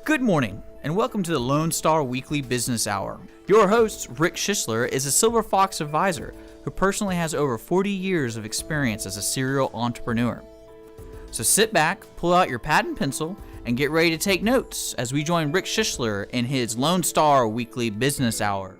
Good morning, and welcome to the Lone Star Weekly Business Hour. Your host, Rick Schissler, is a Silver Fox advisor who personally has over 40 years of experience as a serial entrepreneur. So sit back, pull out your pad and pencil, and get ready to take notes as we join Rick Schissler in his Lone Star Weekly Business Hour.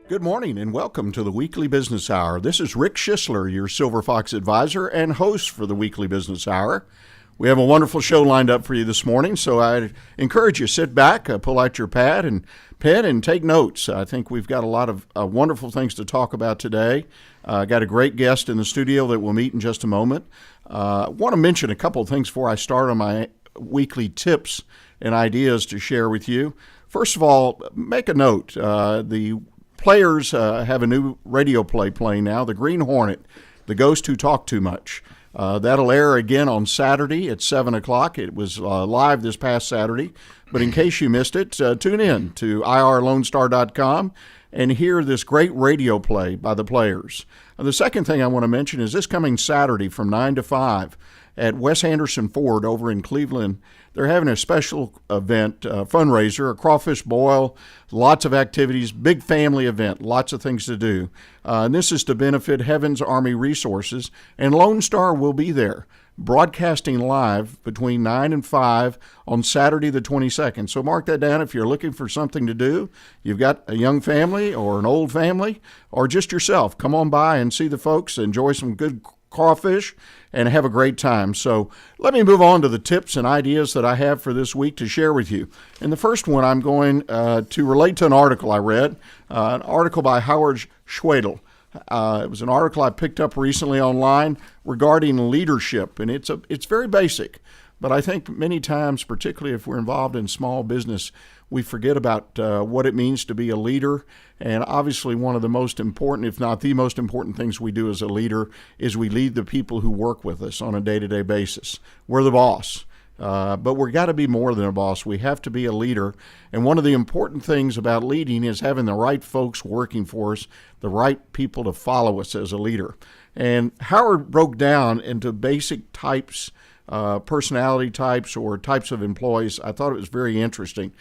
Good morning and welcome to the Weekly Business Hour. This is Rick Schissler, your Silver Fox advisor and host for the Weekly Business Hour. We have a wonderful show lined up for you this morning, so I encourage you to sit back, pull out your pad and pen, and take notes. I think we've got a lot of wonderful things to talk about today. Got a great guest in the studio that we'll meet in just a moment. I want to mention a couple of things before I start on my weekly tips and ideas to share with you. First of all, make a note. The Players have a new radio play playing now, The Green Hornet, The Ghost Who Talked Too Much. That'll air again on Saturday at 7 o'clock. It was live this past Saturday. But in case you missed it, tune in to irlonestar.com and hear this great radio play by the Players. The second thing I want to mention is this coming Saturday from 9 to 5 at Wes Anderson Ford over in Cleveland. They're having a special event, fundraiser, a crawfish boil, lots of activities, big family event, lots of things to do. And this is to benefit Heaven's Army Resources, and Lone Star will be there, broadcasting live between 9 and 5 on Saturday the 22nd. So mark that down if you're looking for something to do. You've got a young family or an old family or just yourself. Come on by and see the folks, enjoy some good crawfish, and have a great time. So let me move on to the tips and ideas that I have for this week to share with you. And the first one, I'm going to relate to an article I read, an article by Rick Schissler. It was an article I picked up recently online regarding leadership, and it's very basic. But I think many times, particularly if we're involved in small business, we forget about what it means to be a leader. And obviously one of the most important, if not the most important things we do as a leader is we lead the people who work with us on a day-to-day basis. We're the boss. But we've got to be more than a boss. We have to be a leader. And one of the important things about leading is having the right folks working for us, the right people to follow us as a leader. And Howard broke down into basic types, personality types or types of employees. I thought it was very interesting.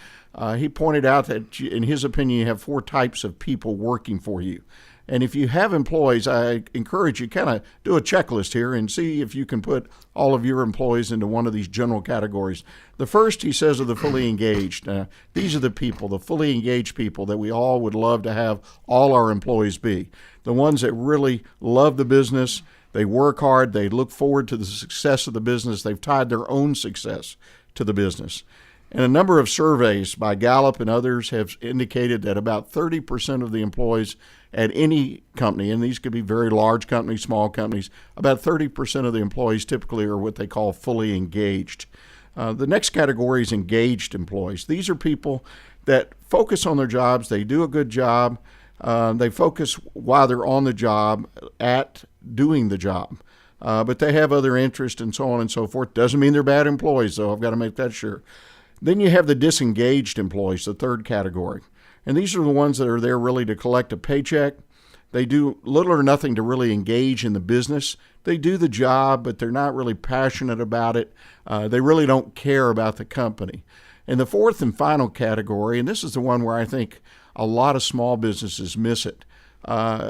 He pointed out that, in his opinion, you have 4 types of people working for you. And if you have employees, I encourage you kind of do a checklist here and see if you can put all of your employees into one of these general categories. The first, he says, are the fully engaged. These are the people, the fully engaged people that we all would love to have all our employees be. The ones that really love the business, they work hard, they look forward to the success of the business, they've tied their own success to the business. And a number of surveys by Gallup and others have indicated that about 30% of the employees at any company, and these could be very large companies, small companies, about 30% of the employees typically are what they call fully engaged. The next category is engaged employees. These are people that focus on their jobs, they do a good job, they focus while they're on the job at doing the job. But they have other interests and so on and so forth. Doesn't mean they're bad employees, though. I've got to make that sure. Then you have the disengaged employees, the third category. And these are the ones that are there really to collect a paycheck. They do little or nothing to really engage in the business. They do the job, but they're not really passionate about it. They really don't care about the company. And the fourth and final category, and this is the one where I think a lot of small businesses miss it,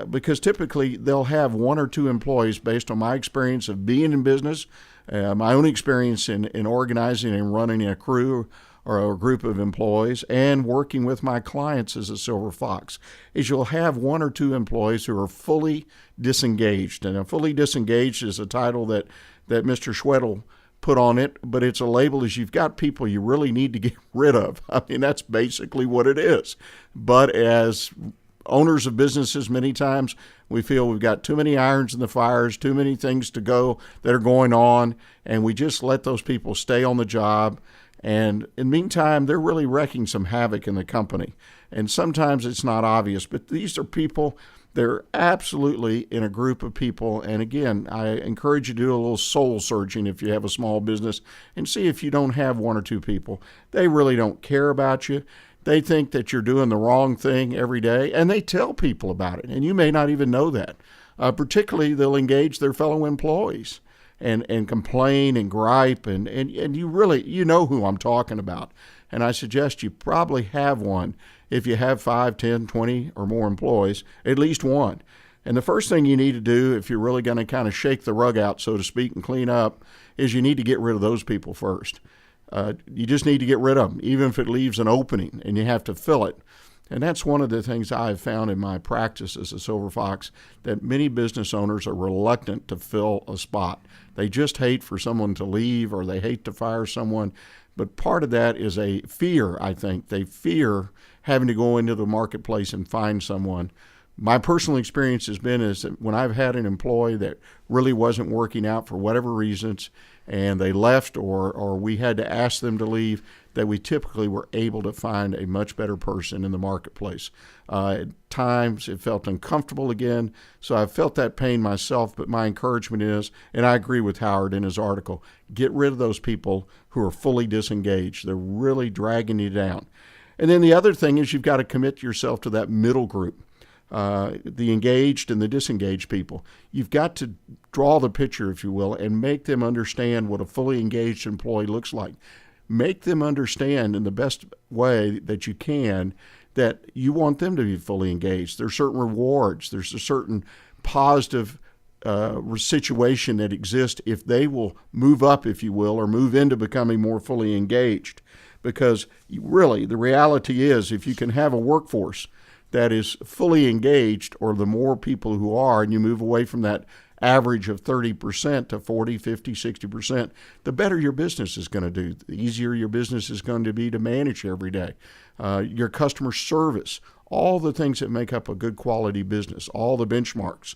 because typically they'll have 1 or 2 employees based on my experience of being in business, my own experience in organizing and running a crew or a group of employees, and working with my clients as a Silver Fox, is you'll have 1 or 2 employees who are fully disengaged. And fully disengaged is a title that Mr. Schissler put on it, but it's a label as you've got people you really need to get rid of. I mean, that's basically what it is. But as owners of businesses, many times we feel we've got too many irons in the fires, too many things to go that are going on, and we just let those people stay on the job. And in the meantime, they're really wreaking some havoc in the company. And sometimes it's not obvious, but these are people, they're absolutely in a group of people. And again, I encourage you to do a little soul searching if you have a small business and see if you don't have 1 or 2 people. They really don't care about you. They think that you're doing the wrong thing every day, and they tell people about it. And you may not even know that. Particularly, they'll engage their fellow employees. and complain and gripe, and you really, you know who I'm talking about. And I suggest you probably have one. If you have 5, 10, 20 or more employees, at least one. And the first thing you need to do, if you're really going to kind of shake the rug out, so to speak, and clean up, is you need to get rid of those people first. You just need to get rid of them, even if it leaves an opening and you have to fill it. And that's one of the things I've found in my practice as a Silver Fox, that many business owners are reluctant to fill a spot. They just hate for someone to leave, or they hate to fire someone. But part of that is a fear, I think. They fear having to go into the marketplace and find someone. My personal experience has been is that when I've had an employee that really wasn't working out for whatever reasons, and they left, or we had to ask them to leave, that we typically were able to find a much better person in the marketplace. At times it felt uncomfortable again, so I've felt that pain myself, but my encouragement is, and I agree with Howard in his article, get rid of those people who are fully disengaged. They're really dragging you down. And then the other thing is you've got to commit yourself to that middle group. The engaged and the disengaged people. You've got to draw the picture, if you will, and make them understand what a fully engaged employee looks like. Make them understand in the best way that you can that you want them to be fully engaged. There's certain rewards. There's a certain positive situation that exists if they will move up, if you will, or move into becoming more fully engaged. Because really, the reality is, if you can have a workforce that is fully engaged, or the more people who are, and you move away from that average of 30% to 40, 50, 60%, the better your business is going to do. The easier your business is going to be to manage every day. Your customer service, all the things that make up a good quality business, all the benchmarks.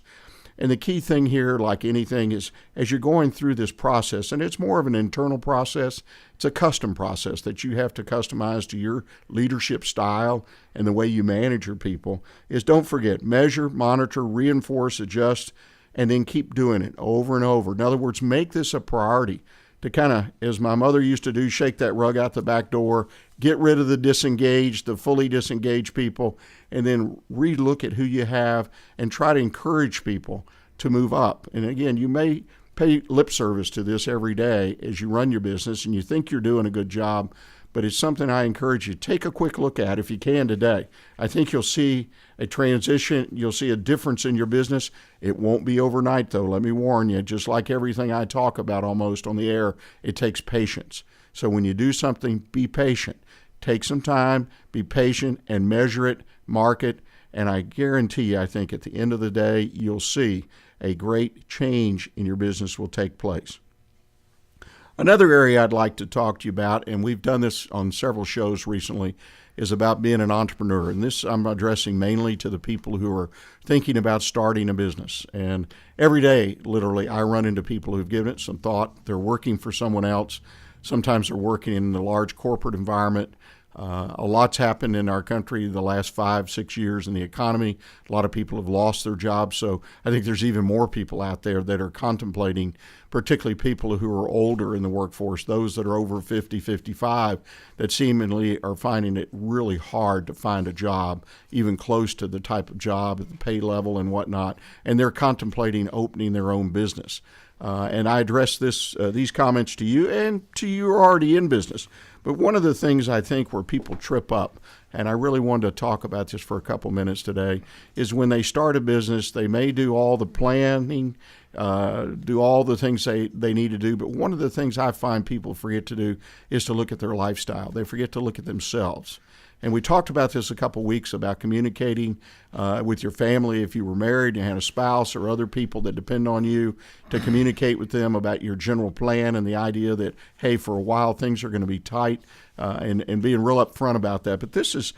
And the key thing here, like anything, is as you're going through this process, and it's more of an internal process, it's a custom process that you have to customize to your leadership style and the way you manage your people, is don't forget, measure, monitor, reinforce, adjust, and then keep doing it over and over. In other words, make this a priority to kind of, as my mother used to do, shake that rug out the back door, get rid of the disengaged, the fully disengaged people, and then relook at who you have and try to encourage people to move up. And again, you may pay lip service to this every day as you run your business and you think you're doing a good job, but it's something I encourage you to take a quick look at if you can today. I think you'll see a transition. You'll see a difference in your business. It won't be overnight, though. Let me warn you, just like everything I talk about almost on the air, it takes patience. So when you do something, be patient. Take some time, be patient, and measure it, mark it, and I guarantee you, I think at the end of the day, you'll see a great change in your business will take place. Another area I'd like to talk to you about, and we've done this on several shows recently, is about being an entrepreneur. And this I'm addressing mainly to the people who are thinking about starting a business. And every day, literally, I run into people who've given it some thought. They're working for someone else. Sometimes they're working in the large corporate environment. A lot's happened in our country the last 5-6 years in the economy. A lot of people have lost their jobs. So I think there's even more people out there that are contemplating, particularly people who are older in the workforce, those that are over 50, 55, that seemingly are finding it really hard to find a job, even close to the type of job, the pay level and whatnot. And they're contemplating opening their own business. And I address these comments to you and to you who are already in business. But one of the things I think where people trip up, and I really wanted to talk about this for a couple minutes today, is when they start a business, they may do all the planning, do all the things they need to do. But one of the things I find people forget to do is to look at their lifestyle. They forget to look at themselves. And we talked about this a couple weeks about communicating with your family if you were married and had a spouse or other people that depend on you, to communicate with them about your general plan and the idea that, hey, for a while things are going to be tight, and being real upfront about that. But this is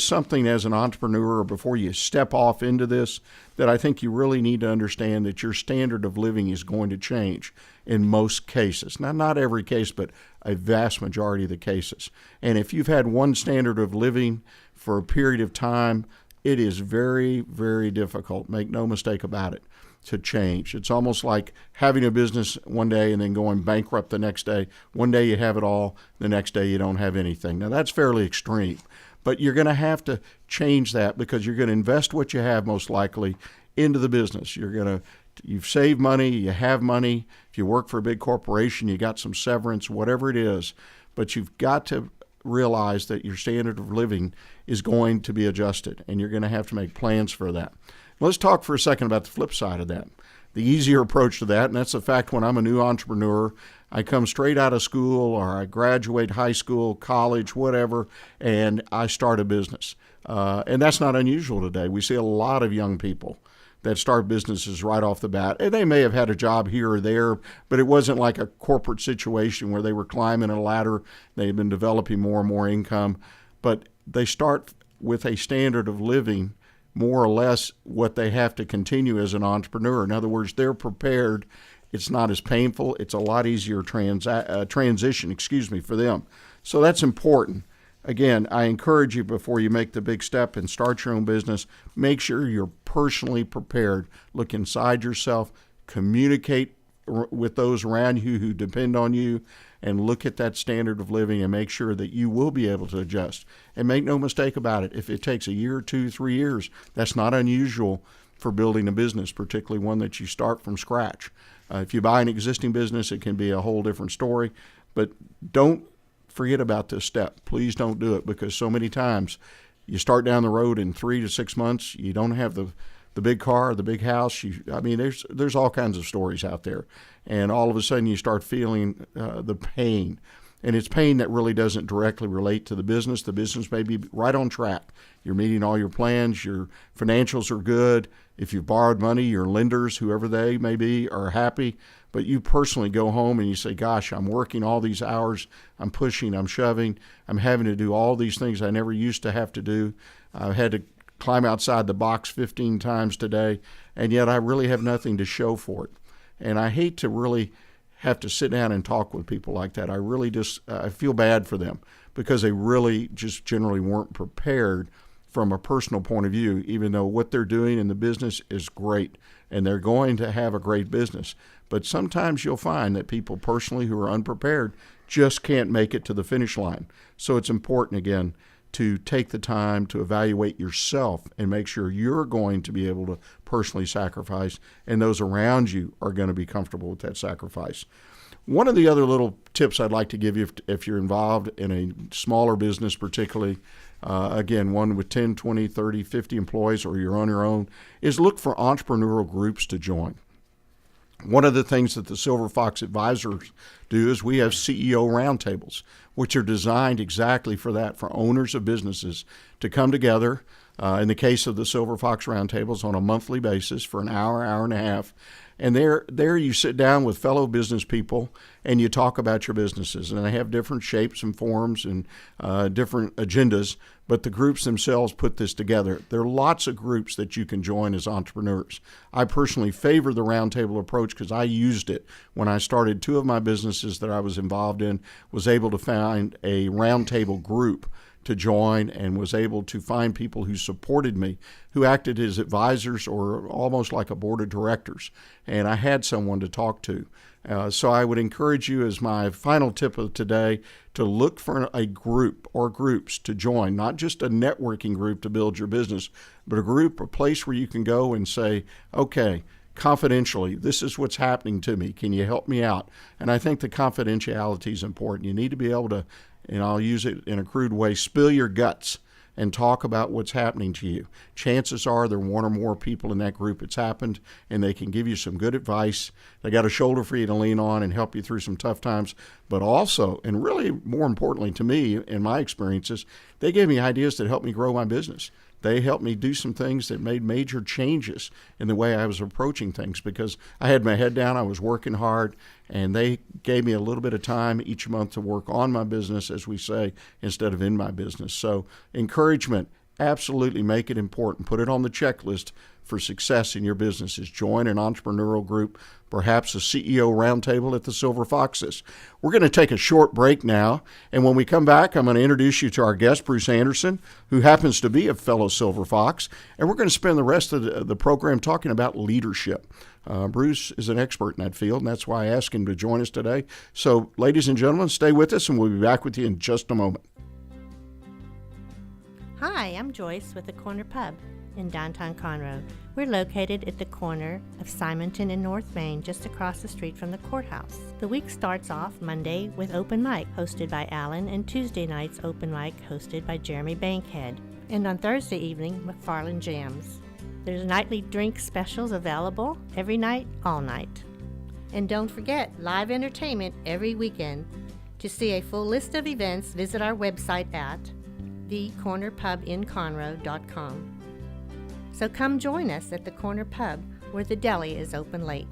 something as an entrepreneur, before you step off into this, that I think you really need to understand that your standard of living is going to change in most cases. Now, not every case, but a vast majority of the cases. And if you've had one standard of living for a period of time, it is very, very difficult, make no mistake about it, to change. It's almost like having a business one day and then going bankrupt the next day. One day you have it all, the next day you don't have anything. Now, that's fairly extreme, but you're going to have to change that because you're going to invest what you have most likely into the business. You're going to you've saved money, you have money. If you work for a big corporation, you got some severance, whatever it is. But you've got to realize that your standard of living is going to be adjusted, and you're going to have to make plans for that. Let's talk for a second about the flip side of that. The easier approach to that, and that's the fact when I'm a new entrepreneur, I come straight out of school or I graduate high school, college, whatever, and I start a business. And that's not unusual today. We see a lot of young people that start businesses right off the bat. And they may have had a job here or there, but it wasn't like a corporate situation where they were climbing a ladder. They've been developing more and more income. But they start with a standard of living more or less what they have to continue as an entrepreneur. In other words, they're prepared. It's not as painful. It's a lot easier transition for them. So that's important. Again, I encourage you before you make the big step and start your own business, make sure you're personally prepared. Look inside yourself, communicate with those around you who depend on you, and look at that standard of living and make sure that you will be able to adjust. And make no mistake about it, if it takes a year, 2, 3 years, that's not unusual for building a business, particularly one that you start from scratch. If you buy an existing business, it can be a whole different story. But don't forget about this step. Please don't do it, because so many times you start down the road in 3 to 6 months, you don't have the big car, the big house. There's all kinds of stories out there. And all of a sudden you start feeling the pain. And it's pain that really doesn't directly relate to the business. The business may be right on track. You're meeting all your plans. Your financials are good. If you've borrowed money, your lenders, whoever they may be, are happy. But you personally go home and you say, gosh, I'm working all these hours. I'm pushing, I'm shoving. I'm having to do all these things I never used to have to do. I've had to climb outside the box 15 times today, and yet I really have nothing to show for it. And I hate to really have to sit down and talk with people like that. I really I feel bad for them, because they really just generally weren't prepared from a personal point of view, even though what they're doing in the business is great and they're going to have a great business. But sometimes you'll find that people personally who are unprepared just can't make it to the finish line. So it's important, again, to take the time to evaluate yourself and make sure you're going to be able to personally sacrifice, and those around you are going to be comfortable with that sacrifice. One of the other little tips I'd like to give you if you're involved in a smaller business, particularly, again, one with 10, 20, 30, 50 employees, or you're on your own, is look for entrepreneurial groups to join. One of the things that the Silver Fox Advisors do is we have CEO roundtables, which are designed exactly for that, for owners of businesses to come together. In the case of the Silver Fox roundtables, on a monthly basis for an hour, hour and a half. And there you sit down with fellow business people and you talk about your businesses. And they have different shapes and forms and different agendas, but the groups themselves put this together. There are lots of groups that you can join as entrepreneurs. I personally favor the roundtable approach because I used it when I started 2 of my businesses that I was involved in, was able to find a roundtable group to join, and was able to find people who supported me, who acted as advisors or almost like a board of directors. And I had someone to talk to. So I would encourage you, as my final tip of today, to look for a group or groups to join, not just a networking group to build your business, but a group, a place where you can go and say, okay, confidentially, this is what's happening to me. Can you help me out? And I think the confidentiality is important. You need to be able to, and I'll use it in a crude way, spill your guts and talk about what's happening to you. Chances are there are 1 or more people in that group it's happened, and they can give you some good advice. They got a shoulder for you to lean on and help you through some tough times. But also, and really more importantly to me in my experiences, they gave me ideas that helped me grow my business. They helped me do some things that made major changes in the way I was approaching things, because I had my head down, I was working hard, and they gave me a little bit of time each month to work on my business, as we say, instead of in my business. So encouragement, absolutely make it important. Put it on the checklist for success in your businesses. Join an entrepreneurial group, perhaps a CEO roundtable at the Silver Foxes. We're going to take a short break now, and when we come back, I'm going to introduce you to our guest, Bruce Anderson, who happens to be a fellow Silver Fox, and we're going to spend the rest of the program talking about leadership. Bruce is an expert in that field, and that's why I asked him to join us today. So, ladies and gentlemen, stay with us, and we'll be back with you in just a moment. Hi, I'm Joyce with the Corner Pub, in downtown Conroe. We're located at the corner of Simonton and North Main, just across the street from the courthouse. The week starts off Monday with open mic, hosted by Alan, and Tuesday nights open mic, hosted by Jeremy Bankhead. And on Thursday evening, McFarland Jams. There's nightly drink specials available every night, all night. And don't forget, live entertainment every weekend. To see a full list of events, visit our website at thecornerpubinconroe.com. So come join us at the Corner Pub, where the deli is open late.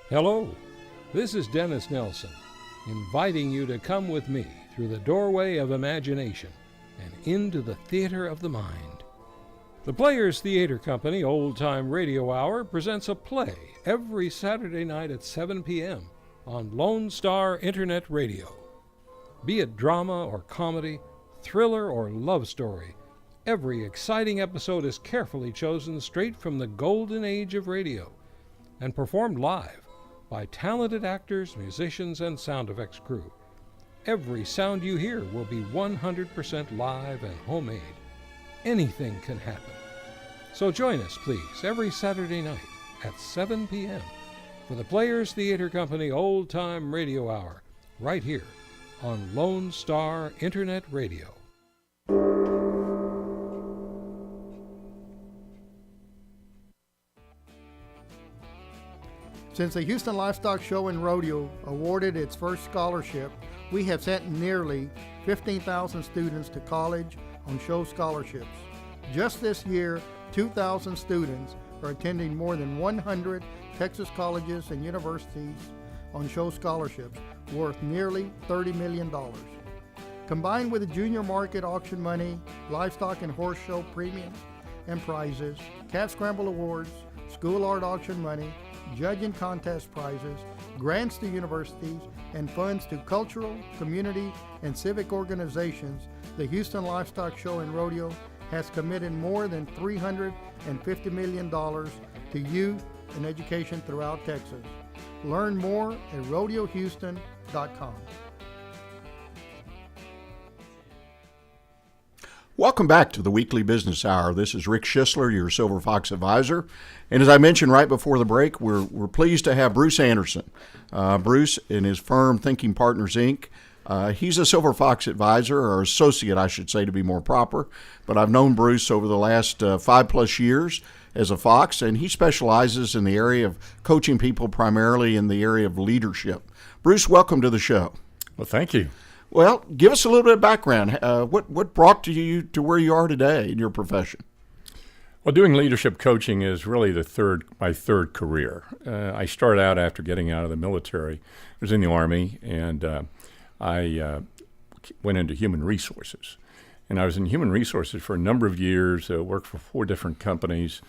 Hello, this is Dennis Nelson, inviting you to come with me through the doorway of imagination and into the theater of the mind. The Players Theater Company Old Time Radio Hour presents a play every Saturday night at 7 p.m. on Lone Star Internet Radio. Be it drama or comedy, thriller or love story, every exciting episode is carefully chosen straight from the golden age of radio and performed live by talented actors, musicians, and sound effects crew. Every sound you hear will be 100% live and homemade. Anything can happen. So join us, please, every Saturday night at 7 p.m. for the Players Theater Company Old Time Radio Hour, right here on Lone Star Internet Radio. Since the Houston Livestock Show and Rodeo awarded its first scholarship, we have sent nearly 15,000 students to college on show scholarships. Just this year, 2,000 students are attending more than 100 Texas colleges and universities on show scholarships worth nearly $30 million. Combined with the junior market auction money, livestock and horse show premiums and prizes, cat scramble awards, school art auction money, judge and contest prizes, grants to universities, and funds to cultural, community, and civic organizations, the Houston Livestock Show and Rodeo has committed more than $350 million to youth and education throughout Texas. Learn more at rodeohouston.com. Welcome back to the Weekly Business Hour. This is Rick Schissler, your Silver Fox advisor. And as I mentioned right before the break, we're pleased to have Bruce Anderson. Bruce and his firm, Thinking Partners, Inc., he's a Silver Fox advisor, or associate, I should say, to be more proper. But I've known Bruce over the last 5+ years as a Fox, and he specializes in the area of coaching people, primarily in the area of leadership. Bruce, welcome to the show. Well, thank you. Well, give us a little bit of background. What brought you to where you are today in your profession? Well, doing leadership coaching is really my third career. I started out after getting out of the military. I was in the Army, and I went into human resources. And I was in human resources for a number of years, worked for 4 different companies,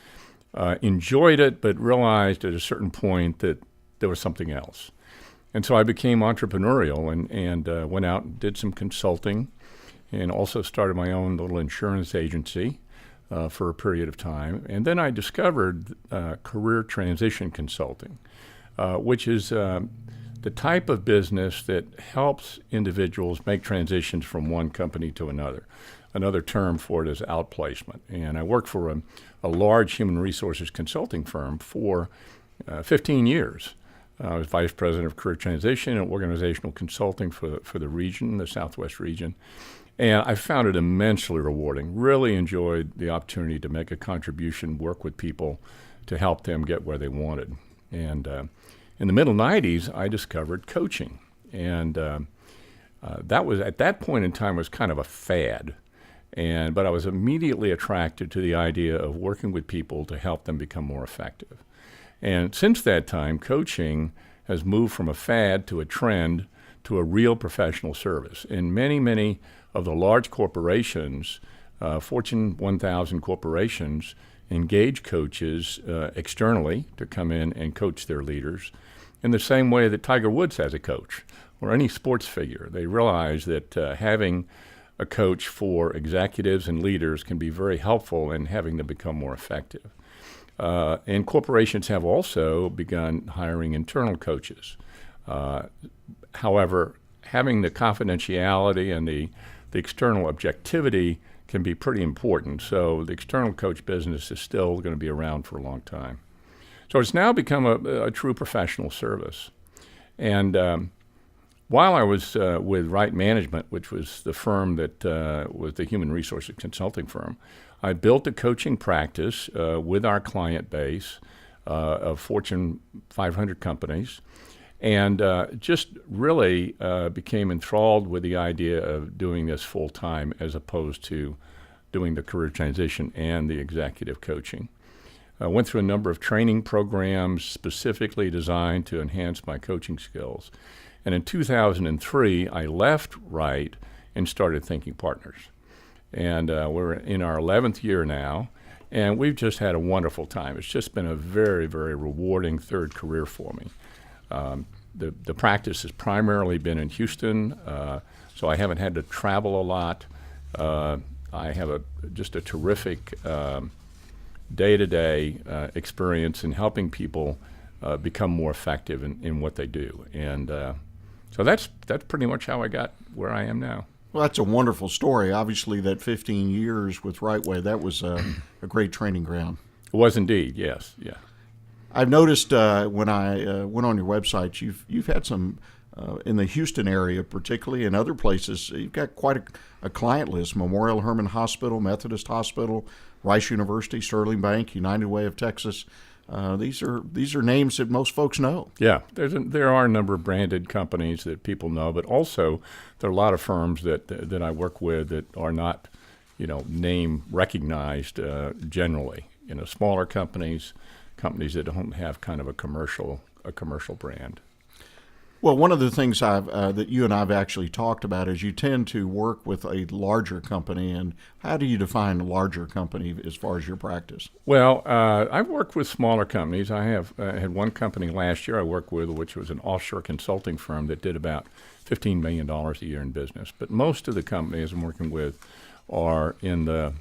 enjoyed it, but realized at a certain point that there was something else. And so I became entrepreneurial and went out and did some consulting, and also started my own little insurance agency for a period of time. And then I discovered career transition consulting, which is the type of business that helps individuals make transitions from one company to another. Another term for it is outplacement. And I worked for a large human resources consulting firm for 15 years. I was vice president of career transition and organizational consulting for the region, the Southwest region. And I found it immensely rewarding. Really enjoyed the opportunity to make a contribution, work with people to help them get where they wanted. And in the middle 90s, I discovered coaching. And that was, at that point in time, was kind of a fad. But I was immediately attracted to the idea of working with people to help them become more effective. And since that time, coaching has moved from a fad to a trend to a real professional service. And many of the large corporations, Fortune 1000 corporations, engage coaches externally to come in and coach their leaders in the same way that Tiger Woods has a coach or any sports figure. They realize that having a coach for executives and leaders can be very helpful in having them become more effective. And corporations have also begun hiring internal coaches. However, having the confidentiality and the external objectivity can be pretty important. So the external coach business is still going to be around for a long time. So it's now become a true professional service. And while I was with Right Management, which was the firm that was the human resources consulting firm, I built a coaching practice with our client base of Fortune 500 companies, and just really became enthralled with the idea of doing this full time as opposed to doing the career transition and the executive coaching. I went through a number of training programs specifically designed to enhance my coaching skills. And in 2003, I left Wright and started Thinking Partners. And we're in our 11th year now, and we've just had a wonderful time. It's just been a very, very rewarding third career for me. The practice has primarily been in Houston, so I haven't had to travel a lot. I have just a terrific day-to-day experience in helping people become more effective in what they do. And so that's pretty much how I got where I am now. Well, that's a wonderful story. Obviously, that 15 years with Right Way, that was a great training ground. It was indeed, yes, yeah. I've noticed when I went on your website, you've had some in the Houston area, particularly, and other places. You've got quite a client list: Memorial Hermann Hospital, Methodist Hospital, Rice University, Sterling Bank, United Way of Texas. These are names that most folks know. Yeah, there are a number of branded companies that people know, but also there are a lot of firms that I work with that are not, name recognized generally. Smaller companies that don't have kind of a commercial brand. Well, one of the things that you and I have actually talked about is you tend to work with a larger company. And how do you define a larger company as far as your practice? Well, I've worked with smaller companies. I have had one company last year I worked with, which was an offshore consulting firm that did about $15 million a year in business. But most of the companies I'm working with are in the,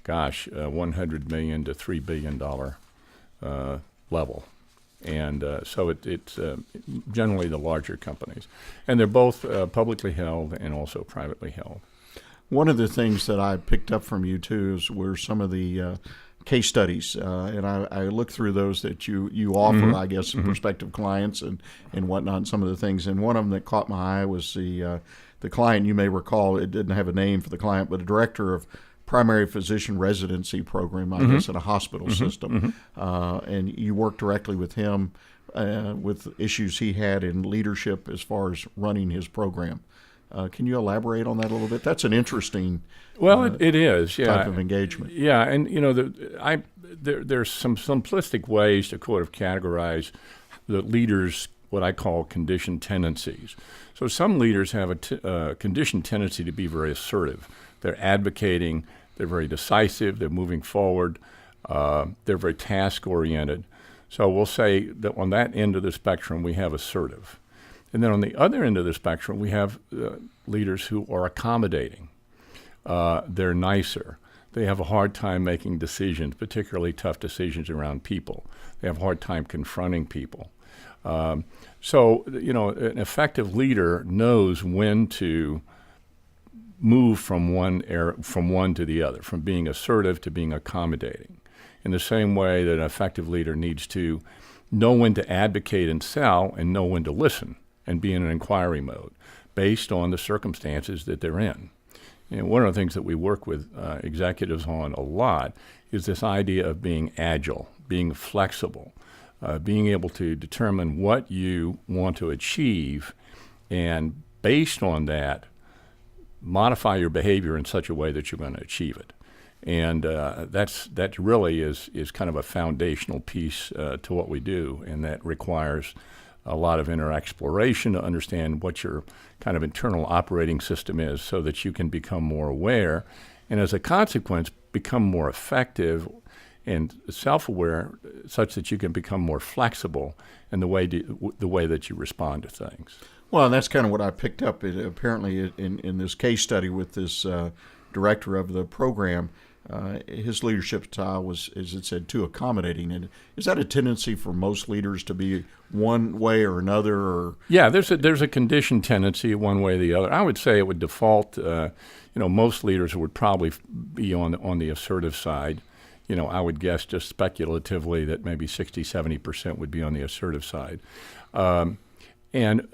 $100 million to $3 billion level. And so it's generally the larger companies. And they're both publicly held and also privately held. One of the things that I picked up from you, too, were some of the case studies. And I looked through those that you offer, I guess, prospective clients and whatnot, and some of the things. And one of them that caught my eye was the client, you may recall, it didn't have a name for the client, but a director of primary physician residency program, I guess, in a hospital system. And you worked directly with him with issues he had in leadership as far as running his program. Can you elaborate on that a little bit? That's an interesting it is, yeah, type of engagement. Yeah, and there's some simplistic ways to kind of categorize the leaders' what I call conditioned tendencies. So some leaders have a conditioned tendency to be very assertive. They're advocating. They're very decisive. They're moving forward. They're very task-oriented. So we'll say that on that end of the spectrum, we have assertive. And then on the other end of the spectrum, we have leaders who are accommodating. They're nicer. They have a hard time making decisions, particularly tough decisions around people. They have a hard time confronting people. So an effective leader knows when to move from one to the other, from being assertive to being accommodating. In the same way that an effective leader needs to know when to advocate and sell and know when to listen and be in an inquiry mode based on the circumstances that they're in. And one of the things that we work with executives on a lot is this idea of being agile, being flexible, being able to determine what you want to achieve, and based on that, modify your behavior in such a way that you're going to achieve it. And that really is kind of a foundational piece to what we do, and that requires a lot of inner exploration to understand what your kind of internal operating system is so that you can become more aware and as a consequence become more effective and self-aware such that you can become more flexible in the way that you respond to things. Well, and that's kind of what I picked up apparently in this case study with this director of the program. his leadership style was, as it said, too accommodating. And is that a tendency for most leaders to be one way or another? Or yeah, there's a conditioned tendency one way or the other. I would say it would default. Most leaders would probably be on the assertive side. I would guess just speculatively that maybe 60-70% would be on the assertive side. And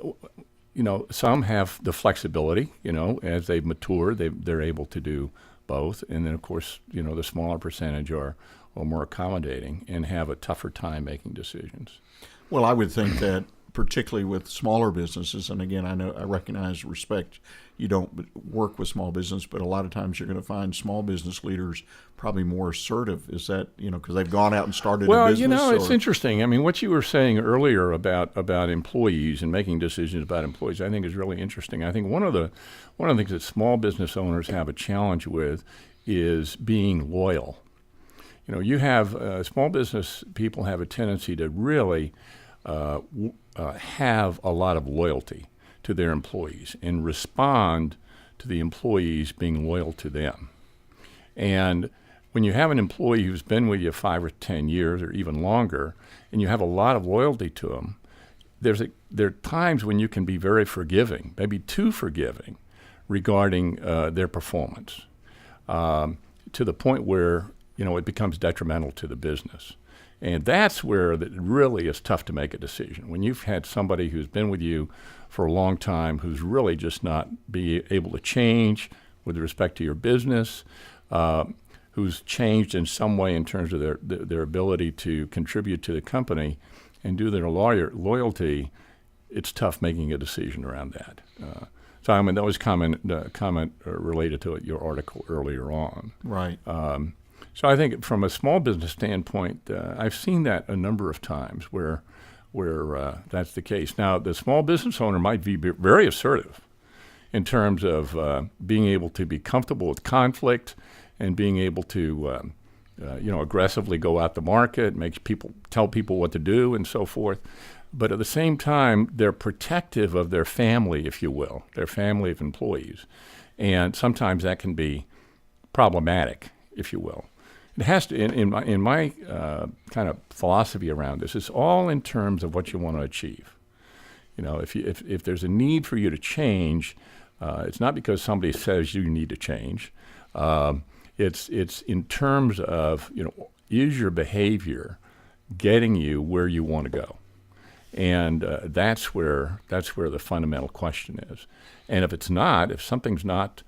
some have the flexibility, as they mature, they're able to do both. And then, of course, the smaller percentage are more accommodating and have a tougher time making decisions. Well, I would think that particularly with smaller businesses, and again, I recognize, respect, you don't work with small business, but a lot of times you're going to find small business leaders probably more assertive. Is that, because they've gone out and started a business? Well, it's interesting. I mean, what you were saying earlier about employees and making decisions about employees, I think is really interesting. I think one of the things that small business owners have a challenge with is being loyal. You have small business people have a tendency to really have a lot of loyalty to their employees and respond to the employees being loyal to them. And when you have an employee who's been with you 5 or 10 years or even longer, and you have a lot of loyalty to them, there are times when you can be very forgiving, maybe too forgiving, regarding their performance, to the point where it becomes detrimental to the business. And that's where it really is tough to make a decision. When you've had somebody who's been with you for a long time, who's really just not be able to change with respect to your business, who's changed in some way in terms of their ability to contribute to the company and do their loyalty, it's tough making a decision around that. So I mean, that was comment related to your article earlier on. Right. So I think from a small business standpoint, I've seen that a number of times where that's the case. Now, the small business owner might be very assertive in terms of being able to be comfortable with conflict and being able to, aggressively go out to market, tell people what to do, and so forth. But at the same time, they're protective of their family, if you will, their family of employees, and sometimes that can be problematic, if you will. It has to, in my kind of philosophy around this, it's all in terms of what you want to achieve. If there's a need for you to change, it's not because somebody says you need to change. It's in terms of, is your behavior getting you where you want to go? And that's where the fundamental question is. And if something's not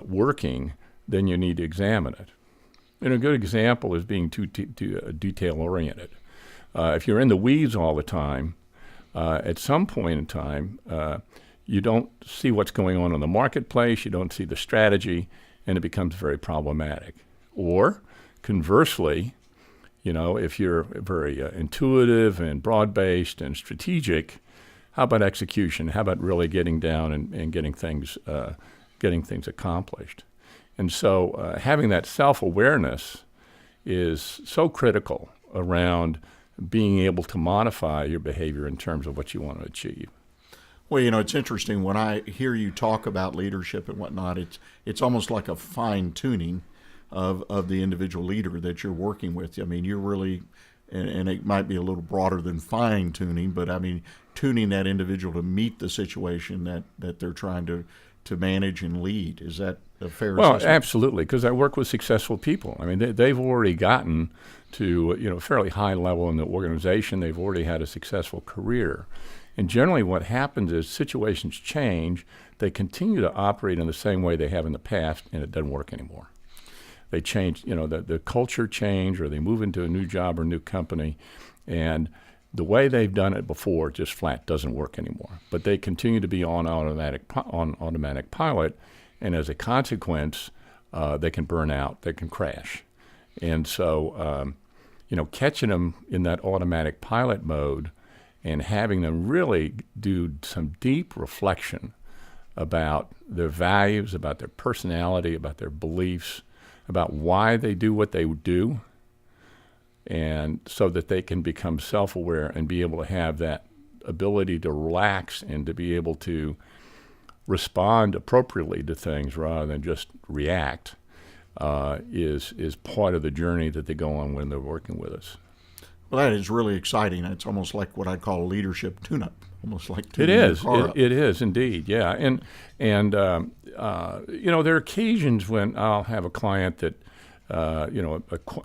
working, then you need to examine it. And a good example is being too detail-oriented. If you're in the weeds all the time, at some point in time, you don't see what's going on in the marketplace, you don't see the strategy, and it becomes very problematic. Or, conversely, if you're very intuitive and broad-based and strategic, how about execution? How about really getting down and getting things accomplished? And so having that self-awareness is so critical around being able to modify your behavior in terms of what you want to achieve. Well, it's interesting when I hear you talk about leadership and whatnot, it's almost like a fine-tuning of the individual leader that you're working with. I mean, you're really, and it might be a little broader than fine-tuning, but I mean, tuning that individual to meet the situation that they're trying to manage and lead. Is that a fair assessment? Well, absolutely, because I work with successful people. I mean, they've already gotten to a fairly high level in the organization. They've already had a successful career. And generally what happens is situations change. They continue to operate in the same way they have in the past, and it doesn't work anymore. They change, the culture change, or they move into a new job or new company, and the way they've done it before just flat doesn't work anymore. But they continue to be on automatic pilot, and as a consequence, they can burn out, they can crash. And so, catching them in that automatic pilot mode and having them really do some deep reflection about their values, about their personality, about their beliefs, about why they do what they do, and so that they can become self-aware and be able to have that ability to relax and to be able to respond appropriately to things rather than just react. is part of the journey that they go on when they're working with us. Well, that is really exciting. It's almost like what I'd call a leadership tune-up, almost like It tuning is. your car up. It is indeed. Yeah. And there are occasions when I'll have a client that, a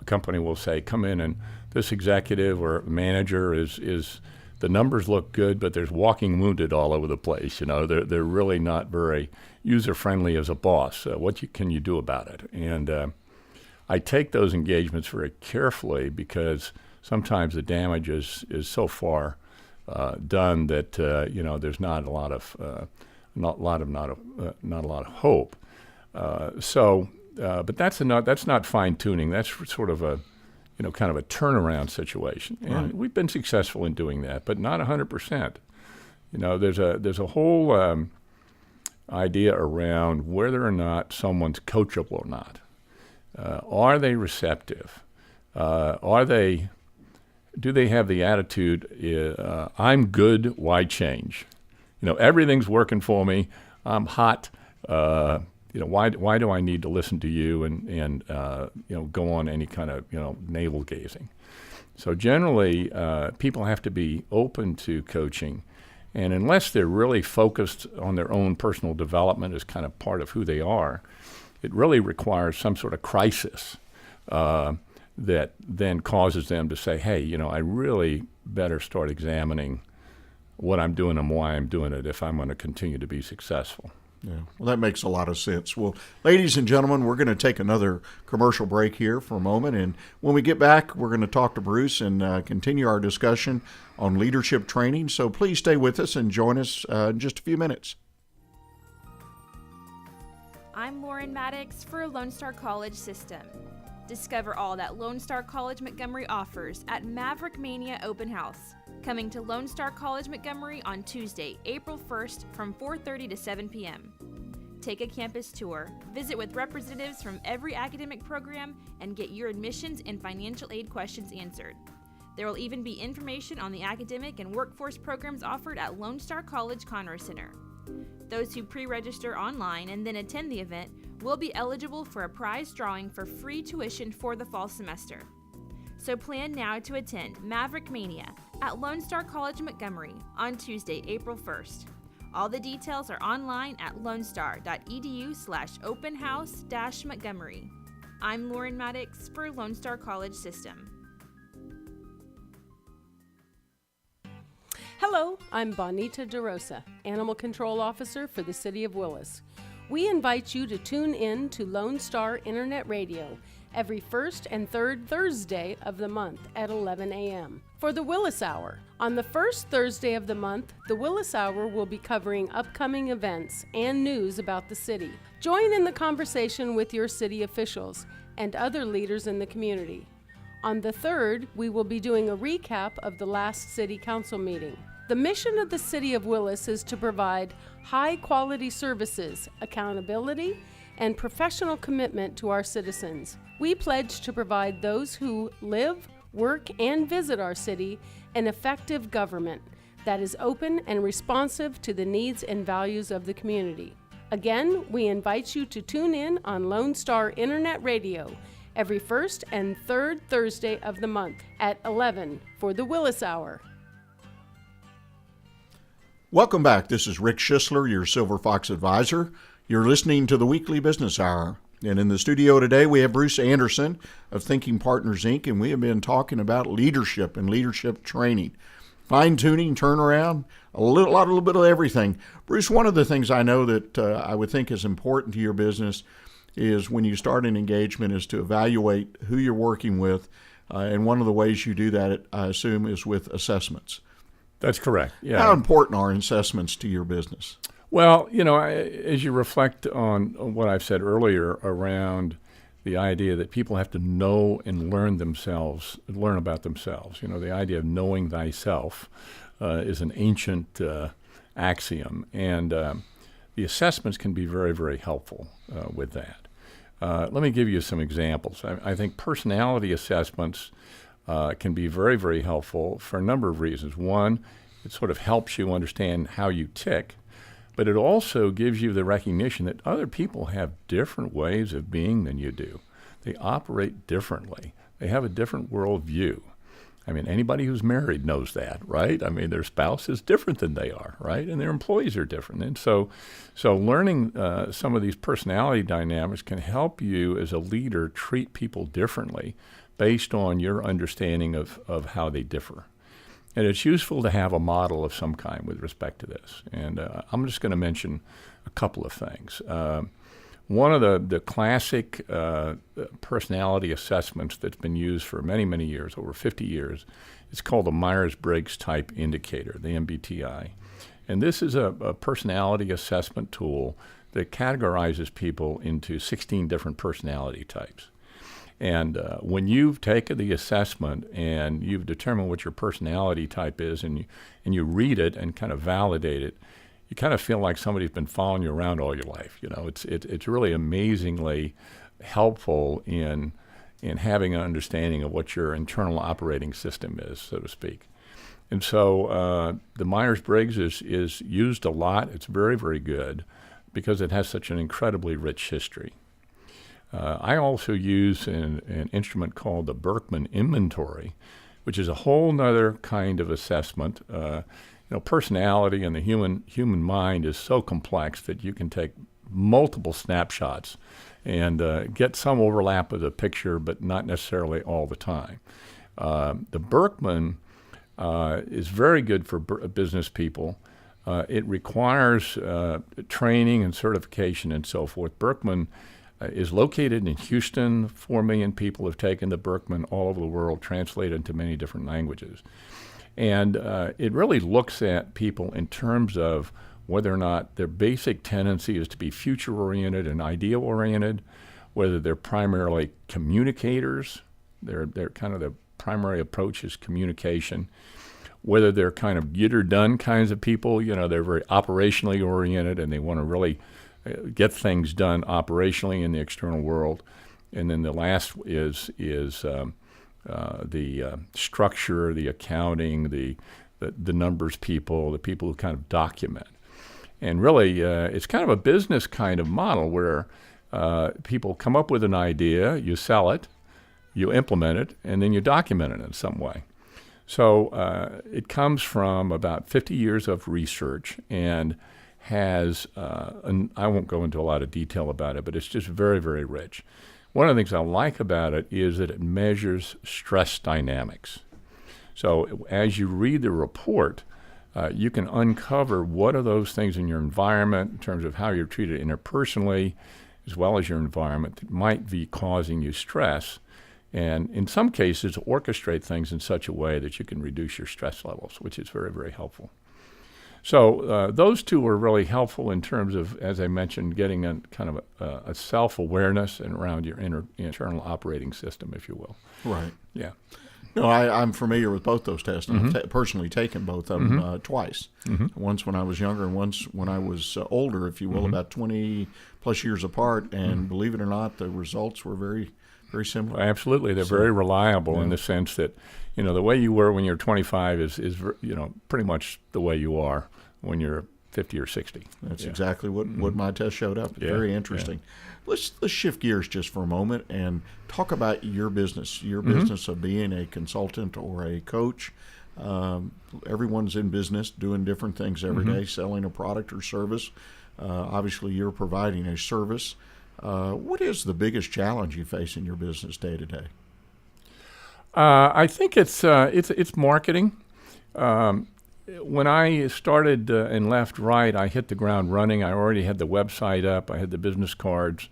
company will say, come in and this executive or manager is the numbers look good, but there's walking wounded all over the place. They're really not very user-friendly as a boss. Can you do about it? And I take those engagements very carefully because sometimes the damage is so far done that there's not a lot of hope. But that's not fine tuning. That's sort of a kind of a turnaround situation, and we've been successful in doing that, but not 100%. There's a whole idea around whether or not someone's coachable or not. Are they receptive? Do they have the attitude, I'm good, why change? Everything's working for me, I'm hot, why do I need to listen to you and go on any kind of, navel gazing? So generally, people have to be open to coaching, and unless they're really focused on their own personal development as kind of part of who they are, it really requires some sort of crisis that then causes them to say, hey, I really better start examining what I'm doing and why I'm doing it if I'm going to continue to be successful. Yeah, well, that makes a lot of sense. Well, ladies and gentlemen, we're going to take another commercial break here for a moment, and when we get back, we're going to talk to Bruce and continue our discussion on leadership training. So please stay with us and join us in just a few minutes. I'm Lauren Maddox for Lone Star College System. Discover all that Lone Star College Montgomery offers at Maverick Mania Open House, coming to Lone Star College Montgomery on Tuesday, April 1st from 4:30 to 7 p.m. Take a campus tour, visit with representatives from every academic program, and get your admissions and financial aid questions answered. There will even be information on the academic and workforce programs offered at Lone Star College Conroe Center. Those who pre-register online and then attend the event will be eligible for a prize drawing for free tuition for the fall semester. So plan now to attend Maverick Mania at Lone Star College Montgomery on Tuesday, April 1st. All the details are online at lonestar.edu/openhouse-Montgomery. I'm Lauren Maddox for Lone Star College System. Hello, I'm Bonita DeRosa, Animal Control Officer for the City of Willis. We invite you to tune in to Lone Star Internet Radio every first and third Thursday of the month at 11 a.m. for the Willis Hour. On the first Thursday of the month, the Willis Hour will be covering upcoming events and news about the city. Join in the conversation with your city officials and other leaders in the community. On the third, we will be doing a recap of the last City Council meeting. The mission of the City of Willis is to provide high-quality services, accountability, and professional commitment to our citizens. We pledge to provide those who live, work, and visit our city an effective government that is open and responsive to the needs and values of the community. Again, we invite you to tune in on Lone Star Internet Radio every first and third Thursday of the month at 11 for the Willis Hour. Welcome back. This is Rick Schissler, your Silver Fox advisor. You're listening to the Weekly Business Hour. And in the studio today, we have Bruce Anderson of Thinking Partners, Inc., and we have been talking about leadership and leadership training, fine-tuning, turnaround, a little bit of everything. Bruce, one of the things I know that I would think is important to your business is when you start an engagement is to evaluate who you're working with, and one of the ways you do that, I assume, is with assessments. That's correct. Yeah. How important are assessments to your business? Well, as you reflect on what I've said earlier around the idea that people have to know and learn about themselves. The idea of knowing thyself is an ancient axiom, and the assessments can be very, very helpful with that. Let me give you some examples. I think personality assessments can be very, very helpful for a number of reasons. One, it sort of helps you understand how you tick. but it also gives you the recognition that other people have different ways of being than you do. They operate differently. They have a different worldview. I mean, anybody who's married knows that, right? I mean, their spouse is different than they are, right? And their employees are different. And so learning some of these personality dynamics can help you as a leader treat people differently based on your understanding of how they differ. And it's useful to have a model of some kind with respect to this. And I'm just going to mention a couple of things. One of the classic personality assessments that's been used for many, many years, over 50 years, is called the Myers-Briggs Type Indicator, the MBTI. And this is a personality assessment tool that categorizes people into 16 different personality types. And when you've taken the assessment and you've determined what your personality type is, and you read it and kind of validate it, you kind of feel like somebody's been following you around all your life. You know, it's really amazingly helpful in having an understanding of what your internal operating system is, so to speak. And so the Myers-Briggs is used a lot. It's very, very good because it has such an incredibly rich history. I also use an instrument called the Berkman Inventory, which is a whole other kind of assessment. Personality and the human mind is so complex that you can take multiple snapshots and get some overlap of the picture, but not necessarily all the time. The Berkman is very good for business people. It requires training and certification and so forth. Berkman is located in Houston. 4 million people have taken the Berkman all over the world, translated into many different languages. And it really looks at people in terms of whether or not their basic tendency is to be future-oriented and ideal-oriented, whether they're primarily communicators, they're kind of the primary approach is communication, whether they're kind of get-or-done kinds of people, they're very operationally oriented and they want to really get things done operationally in the external world. And then the last is the structure, the accounting, the numbers people, the people who kind of document. And really, it's kind of a business kind of model where people come up with an idea, you sell it, you implement it, and then you document it in some way. So it comes from about 50 years of research and has, and I won't go into a lot of detail about it, but it's just very, very rich. One of the things I like about it is that it measures stress dynamics. So as you read the report, you can uncover what are those things in your environment in terms of how you're treated interpersonally, as well as your environment that might be causing you stress. And in some cases, orchestrate things in such a way that you can reduce your stress levels, which is very, very helpful. So those two are really helpful in terms of, as I mentioned, getting a kind of a self-awareness and around your internal operating system, if you will. Right. Yeah. No, I'm familiar with both those tests. Mm-hmm. I've personally taken both of them twice. Mm-hmm. Once when I was younger and once when I was older, if you will, about 20-plus years apart. And believe it or not, the results were very, very similar. Absolutely. They're very reliable in the sense that, the way you were when you're 25 is pretty much the way you are when you're 50 or 60. That's exactly what my test showed up. Very interesting. Yeah. Let's shift gears just for a moment and talk about your business, business of being a consultant or a coach. Everyone's in business doing different things every day, selling a product or service. Obviously, you're providing a service. What is the biggest challenge you face in your business day to day? I think it's marketing. When I started and left Wright, I hit the ground running. I already had the website up. I had the business cards.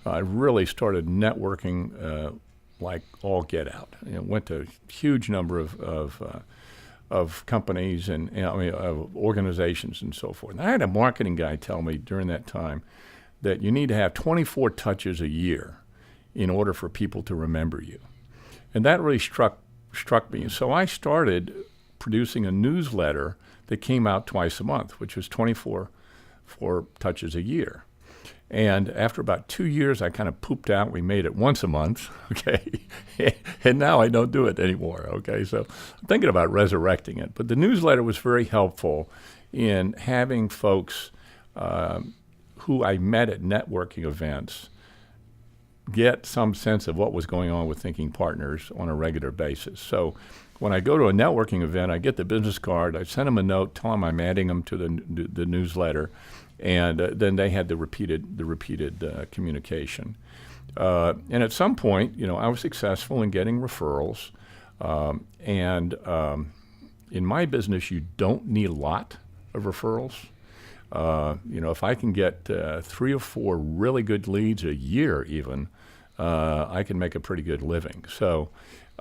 I really started networking like all get out. Went to a huge number of companies and of organizations and so forth. And I had a marketing guy tell me during that time that you need to have 24 touches a year in order for people to remember you. And that really struck me. So I started producing a newsletter that came out twice a month, which was 24 touches a year. And after about 2 years, I kind of pooped out. We made it once a month, okay? And now I don't do it anymore, okay? So I'm thinking about resurrecting it. But the newsletter was very helpful in having folks who I met at networking events get some sense of what was going on with Thinking Partners on a regular basis. So when I go to a networking event, I get the business card, I send them a note, tell them I'm adding them to the newsletter, and then they had the repeated communication. And at some point, I was successful in getting referrals. In my business, you don't need a lot of referrals. If I can get 3 or 4 really good leads a year even, I can make a pretty good living. So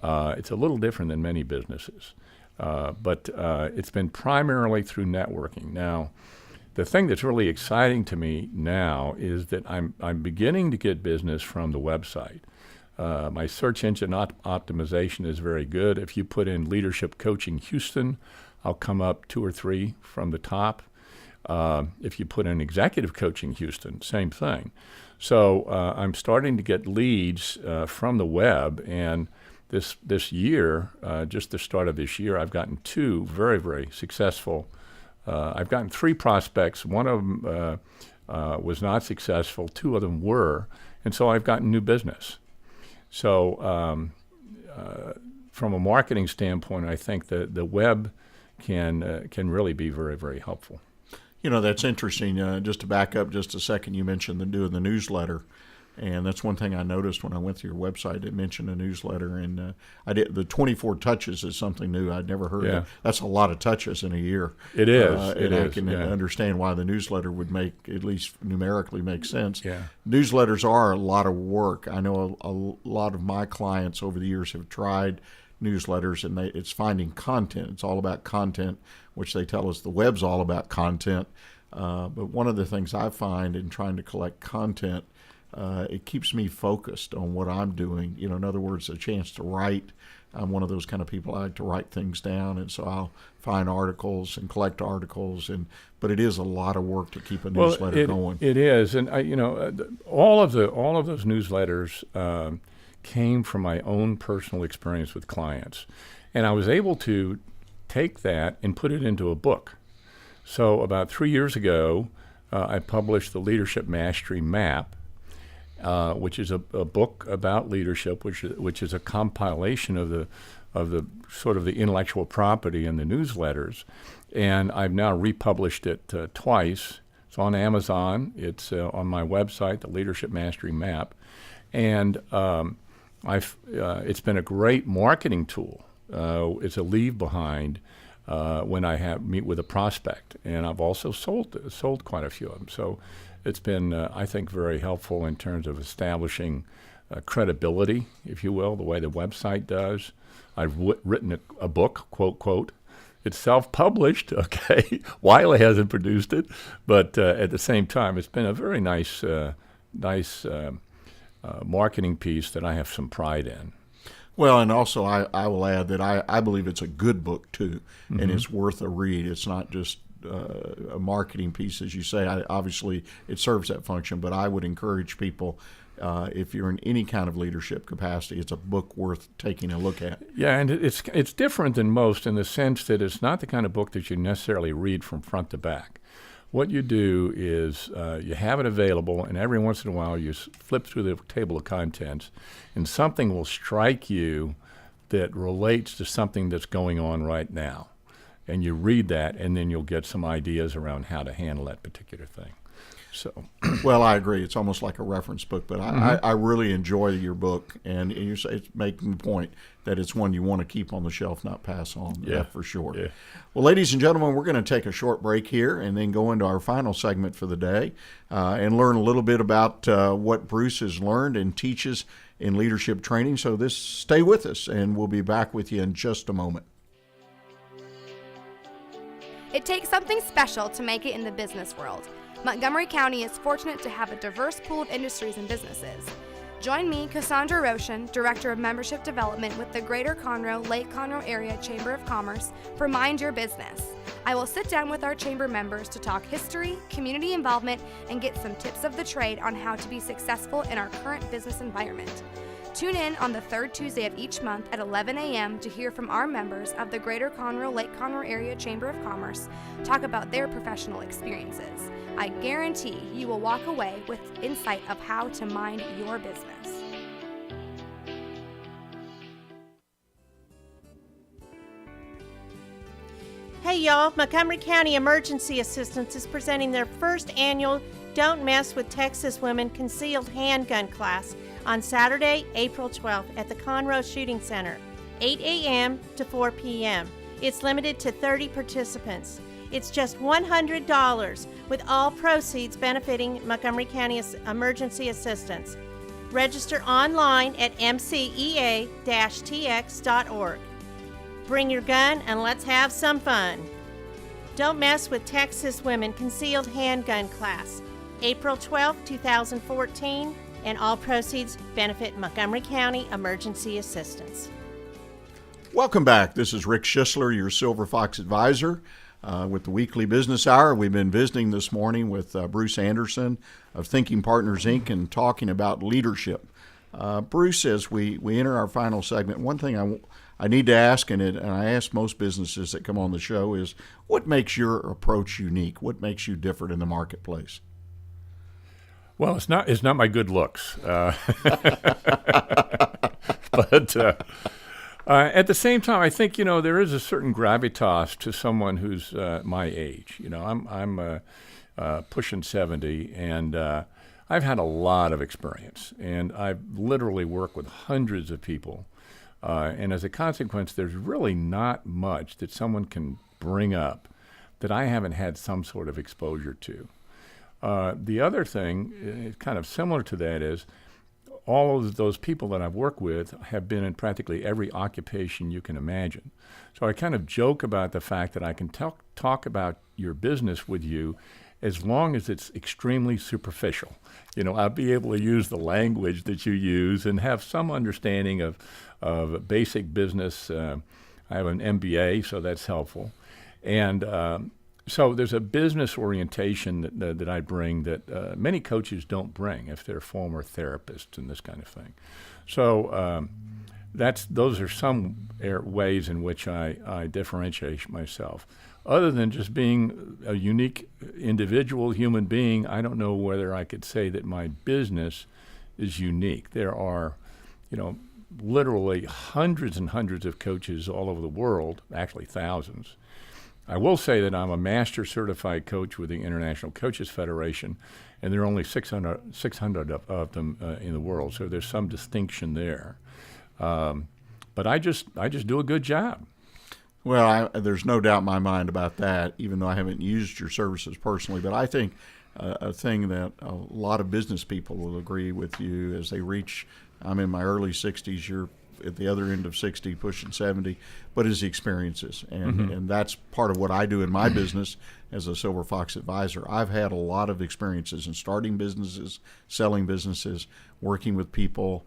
it's a little different than many businesses. But it's been primarily through networking. Now, the thing that's really exciting to me now is that I'm beginning to get business from the website. My search engine optimization is very good. If you put in Leadership Coaching Houston, I'll come up 2 or 3 from the top. If you put in Executive Coaching Houston, same thing. So I'm starting to get leads from the web, and this year, just the start of this year, I've gotten 2 very, very successful. I've gotten 3 prospects. One of them was not successful. 2 of them were, and so I've gotten new business. So from a marketing standpoint, I think the web can really be very, very helpful. That's interesting. Just to back up just a second, you mentioned doing the newsletter, and that's one thing I noticed when I went to your website. It mentioned a newsletter, and I did the 24 touches is something new. I'd never heard of. That's a lot of touches in a year. It is. I can understand why the newsletter would make, at least numerically, make sense. Yeah. Newsletters are a lot of work. I know a lot of my clients over the years have tried newsletters, and it's finding content. It's all about content, which they tell us the web's all about content. But one of the things I find in trying to collect content, it keeps me focused on what I'm doing. In other words, a chance to write. I'm one of those kind of people. I like to write things down, and so I'll find articles and collect articles. But it is a lot of work to keep a newsletter going. It is, and all of those newsletters came from my own personal experience with clients, and I was able to take that and put it into a book. So about 3 years ago, I published the Leadership Mastery Map, which is a book about leadership, which is a compilation of the sort of the intellectual property in the newsletters, and I've now republished it twice. It's on Amazon. It's on my website, the Leadership Mastery Map, and it's been a great marketing tool. It's a leave behind when I meet with a prospect, and I've also sold quite a few of them. So it's been, I think, very helpful in terms of establishing credibility, if you will, the way the website does. I've written a book, quote. It's self-published, okay. Wiley hasn't produced it, but at the same time, it's been a very nice marketing piece that I have some pride in. Well, and also I will add that I believe it's a good book too, and it's worth a read. It's not just a marketing piece, as you say. Obviously, it serves that function, but I would encourage people, if you're in any kind of leadership capacity, it's a book worth taking a look at. Yeah, and it's different than most in the sense that it's not the kind of book that you necessarily read from front to back. What you do is you have it available, and every once in a while you flip through the table of contents, and something will strike you that relates to something that's going on right now. And you read that, and then you'll get some ideas around how to handle that particular thing. So, well, I agree. It's almost like a reference book, but I really enjoy your book, and you say it's making the point that it's one you want to keep on the shelf, not pass on. Yeah, for sure. Yeah. Well, ladies and gentlemen, we're going to take a short break here and then go into our final segment for the day and learn a little bit about what Bruce has learned and teaches in leadership training. So stay with us, and we'll be back with you in just a moment. It takes something special to make it in the business world. Montgomery County is fortunate to have a diverse pool of industries and businesses. Join me, Cassandra Roshan, Director of Membership Development with the Greater Conroe, Lake Conroe Area Chamber of Commerce for Mind Your Business. I will sit down with our chamber members to talk history, community involvement, and get some tips of the trade on how to be successful in our current business environment. Tune in on the third Tuesday of each month at 11 a.m. to hear from our members of the Greater Conroe Lake Conroe Area Chamber of Commerce talk about their professional experiences. I guarantee you will walk away with insight of how to mind your business. Hey y'all, Montgomery County Emergency Assistance is presenting their first annual Don't Mess with Texas Women Concealed Handgun class on Saturday, April 12th at the Conroe Shooting Center, 8 a.m. to 4 p.m. It's limited to 30 participants. It's just $100 with all proceeds benefiting Montgomery County Emergency Assistance. Register online at mcea-tx.org. Bring your gun and let's have some fun. Don't Mess with Texas Women Concealed Handgun class, April 12, 2014, and all proceeds benefit Montgomery County Emergency Assistance. Welcome back. This is Rick Schissler, your Silver Fox Advisor, with the Weekly Business Hour. We've been visiting this morning with Bruce Anderson of Thinking Partners, Inc., and talking about leadership. Bruce, as we enter our final segment, one thing I need to ask, and I ask most businesses that come on the show, is what makes your approach unique? What makes you different in the marketplace? Well, it's not my good looks, but at the same time, I think there is a certain gravitas to someone who's my age. I'm pushing 70, and I've had a lot of experience, and I've literally worked with hundreds of people. And as a consequence, there's really not much that someone can bring up that I haven't had some sort of exposure to. The other thing, kind of similar to that, is all of those people that I've worked with have been in practically every occupation you can imagine. So I kind of joke about the fact that I can talk about your business with you as long as it's extremely superficial. I'll be able to use the language that you use and have some understanding of basic business. I have an MBA, so that's helpful. And so there's a business orientation that I bring that many coaches don't bring if they're former therapists and this kind of thing. So those are some ways in which I differentiate myself. Other than just being a unique individual human being, I don't know whether I could say that my business is unique. There are, literally hundreds and hundreds of coaches all over the world, actually thousands. I will say that I'm a master certified coach with the International Coaches Federation, and there are only 600 of them in the world, so there's some distinction there. But I just do a good job. Well, there's no doubt in my mind about that, even though I haven't used your services personally. But I think a thing that a lot of business people will agree with you as they reach, I'm in my early 60s, you're at the other end of 60, pushing 70, but is the experiences. And that's part of what I do in my business as a Silver Fox Advisor. I've had a lot of experiences in starting businesses, selling businesses, working with people,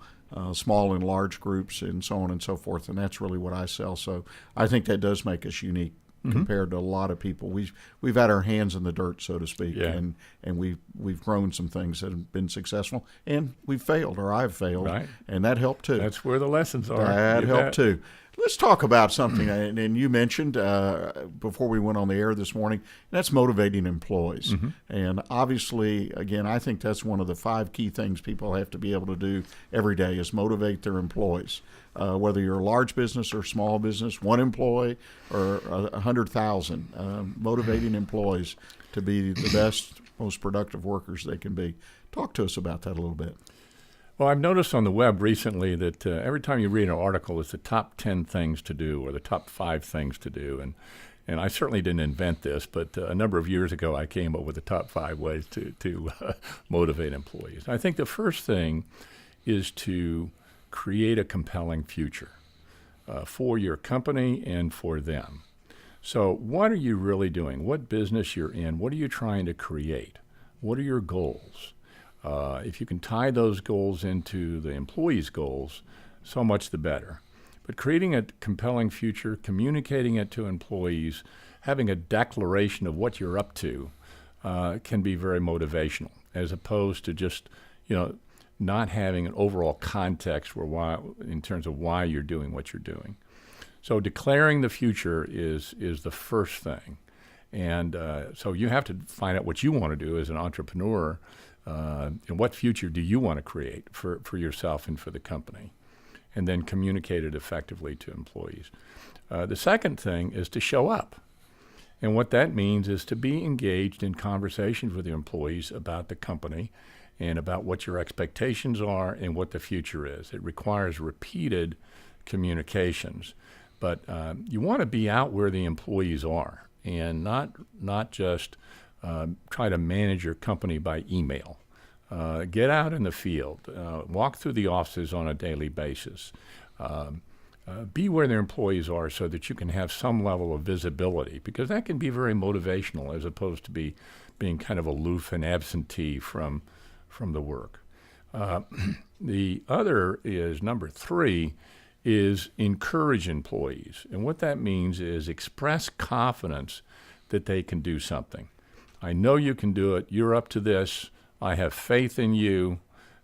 small and large groups, and so on and so forth, and that's really what I sell. So I think that does make us unique compared to a lot of people. We've had our hands in the dirt, so to speak, and we've grown some things that have been successful, and we've failed, or I've failed, right. And that helped too. That's where the lessons are. That helped too. Let's talk about something, and you mentioned before we went on the air this morning, and that's motivating employees. And obviously, again, I think that's one of the 5 key things people have to be able to do every day is motivate their employees. Whether you're a large business or small business, 1 employee or 100,000, motivating employees to be the best, most productive workers they can be. Talk to us about that a little bit. Well, I've noticed on the web recently that every time you read an article, it's the top 10 things to do or the top 5 things to do. And I certainly didn't invent this, but a number of years ago, I came up with the top 5 ways to motivate employees. I think the first thing is to create a compelling future for your company and for them. So what are you really doing? What business you're in? What are you trying to create? What are your goals? If you can tie those goals into the employees' goals, so much the better. But creating a compelling future, communicating it to employees, having a declaration of what you're up to can be very motivational, as opposed to just, not having an overall context in terms of why you're doing what you're doing. So declaring the future is the first thing. And so you have to find out what you want to do as an entrepreneur, and what future do you want to create for yourself and for the company, and then communicate it effectively to employees. The second thing is to show up. And what that means is to be engaged in conversations with your employees about the company and about what your expectations are and what the future is. It requires repeated communications. But you want to be out where the employees are and not just try to manage your company by email. Get out in the field. Walk through the offices on a daily basis. Be where their employees are so that you can have some level of visibility, because that can be very motivational as opposed to being kind of aloof and absentee from the work. The other is, number 3, is encourage employees. And what that means is express confidence that they can do something. I know you can do it. You're up to this. I have faith in you.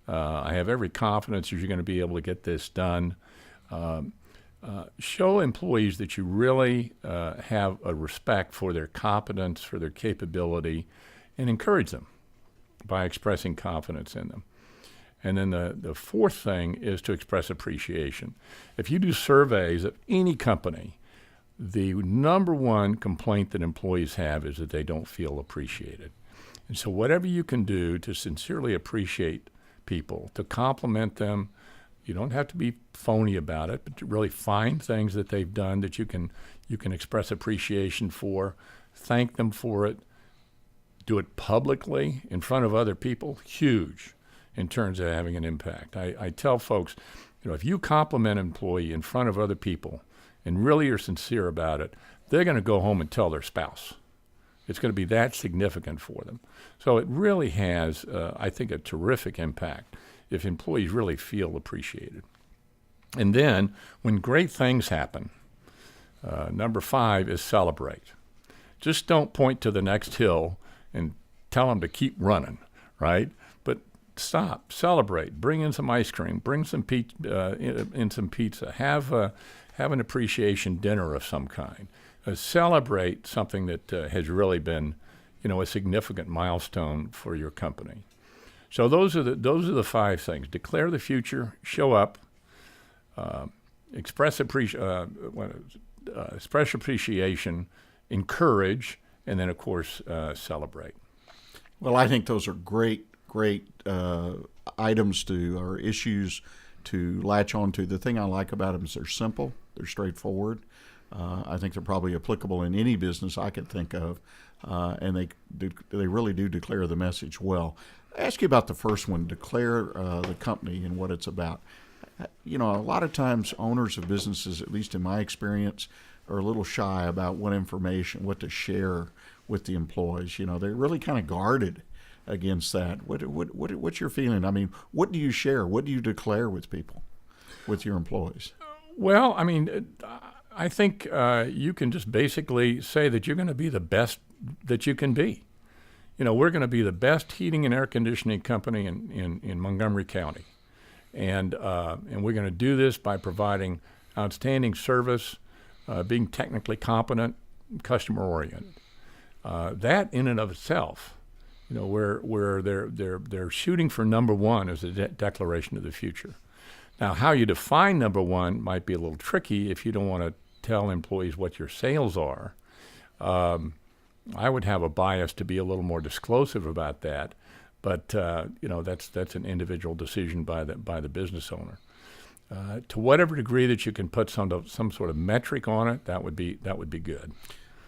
I have every confidence that you're going to be able to get this done. Show employees that you really have a respect for their competence, for their capability, and encourage them by expressing confidence in them. And then the fourth thing is to express appreciation. If you do surveys of any company, the number one complaint that employees have is that they don't feel appreciated. And so whatever you can do to sincerely appreciate people, to compliment them, you don't have to be phony about it, but to really find things that they've done that you can express appreciation for, thank them for it, do it publicly in front of other people, huge in terms of having an impact. I tell folks, if you compliment an employee in front of other people and really are sincere about it, they're going to go home and tell their spouse. It's going to be that significant for them. So it really has, I think, a terrific impact if employees really feel appreciated. And then when great things happen, number 5 is celebrate. Just don't point to the next hill and tell them to keep running, right? But stop, celebrate, bring in some ice cream, bring some in some pizza, have an appreciation dinner of some kind. Celebrate something that has really been, a significant milestone for your company. So those are the 5 things: declare the future, show up, express appreciation, encourage, and then of course celebrate. Well, I think those are great items or issues to latch onto. The thing I like about them is they're simple, they're straightforward. I think they're probably applicable in any business I could think of, and they really do declare the message well. I ask you about the first one, declare the company and what it's about. A lot of times owners of businesses, at least in my experience, are a little shy about what to share with the employees. They're really kind of guarded against that. What's your feeling? I mean, what do you share? What do you declare with people, with your employees? Well, I mean, I think you can just basically say that you're going to be the best that you can be. We're going to be the best heating and air conditioning company in Montgomery County. And we're going to do this by providing outstanding service, being technically competent, customer-oriented. That in and of itself, where they're shooting for number 1 as a declaration of the future. Now, how you define number 1 might be a little tricky if you don't want to tell employees what your sales are. I would have a bias to be a little more disclosive about that, but that's an individual decision by the business owner. To whatever degree that you can put some sort of metric on it, that would be good.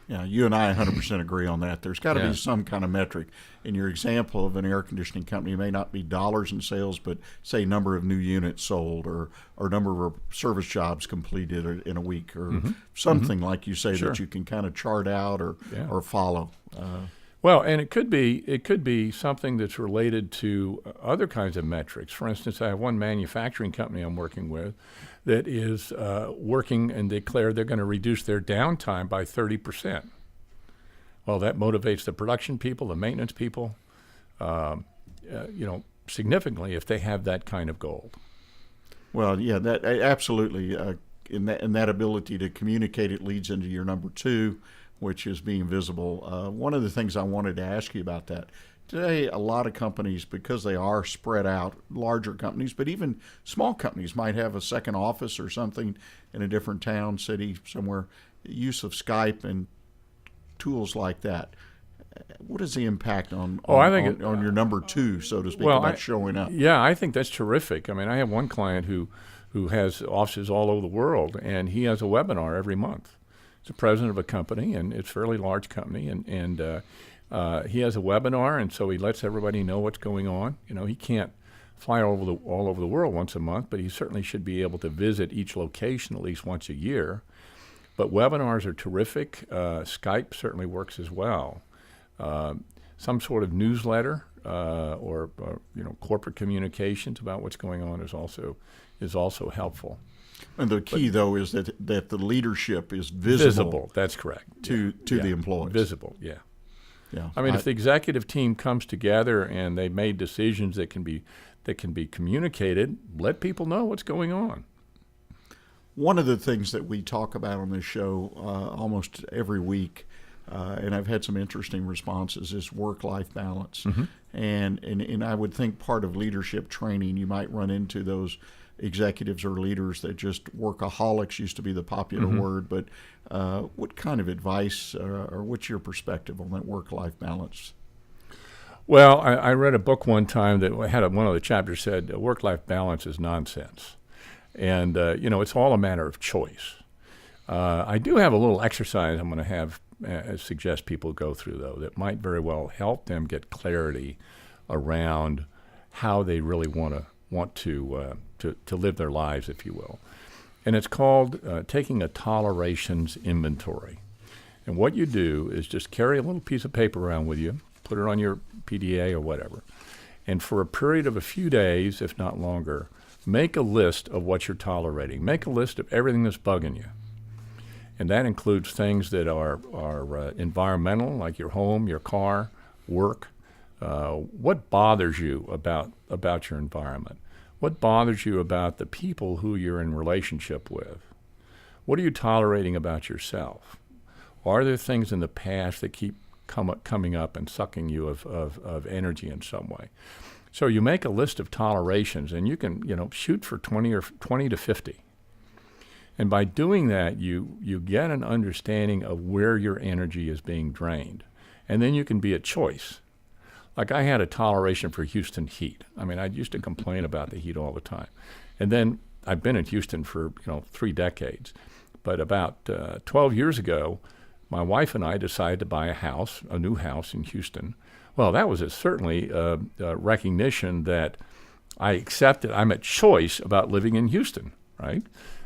Yeah, you and I 100% agree on that. There's got to be some kind of metric. In your example of an air conditioning company, it may not be dollars in sales, but say number of new units sold or number of service jobs completed in a week or something like you say that you can kind of chart out or follow. Well, and it could be something that's related to other kinds of metrics. For instance, I have one manufacturing company I'm working with that is working and declared they're going to reduce their downtime by 30%. Well, that motivates the production people, the maintenance people. significantly if they have that kind of goal. Well, yeah, that absolutely. And that ability to communicate, it leads into your number 2, which is being visible. One of the things I wanted to ask you about that. Today, a lot of companies, because they are spread out, larger companies, but even small companies might have a second office or something in a different town, city, somewhere. Use of Skype and tools like that. What is the impact on your number 2, so to speak, about showing up? Yeah, I think that's terrific. I mean, I have one client who has offices all over the world, and he has a webinar every month. He's the president of a company, and it's a fairly large company, and he has a webinar, and so he lets everybody know what's going on. You know, he can't fly all over the world once a month, but he certainly should be able to visit each location at least once a year. But webinars are terrific. Skype certainly works as well. Some sort of newsletter or corporate communications about what's going on is also helpful. And the key, though, is that the leadership is visible. That's correct. To the employees. Visible, yeah. Yeah. I mean, if the executive team comes together and they made decisions that can be communicated, let people know what's going on. One of the things that we talk about on this show almost every week, and I've had some interesting responses, is work-life balance. Mm-hmm. And I would think part of leadership training, you might run into those executives or leaders that just workaholics used to be the popular Mm-hmm. word, but what kind of advice or what's your perspective on that work-life balance? Well, I read a book one time that had one of the chapters said work-life balance is nonsense. And, it's all a matter of choice. I do have a little exercise I'm going to have suggest people go through, though, that might very well help them get clarity around how they really want to live their lives, if you will. And it's called taking a tolerations inventory. And what you do is just carry a little piece of paper around with you, put it on your PDA or whatever, and for a period of a few days, if not longer, make a list of what you're tolerating. Make a list of everything that's bugging you. And that includes things that are environmental, like your home, your car, work. What bothers you about your environment? What bothers you about the people who you're in relationship with? What are you tolerating about yourself? Are there things in the past that keep coming up and sucking you of energy in some way? So you make a list of tolerations, and you can shoot for 20 to 50. And by doing that, you get an understanding of where your energy is being drained. And then you can be a choice. Like I had a toleration for Houston heat. I mean, I used to complain about the heat all the time. And then I've been in Houston for 3 decades. But about 12 years ago, my wife and I decided to buy a new house in Houston. Well, that was certainly a recognition that I accepted. I'm at choice about living in Houston, right?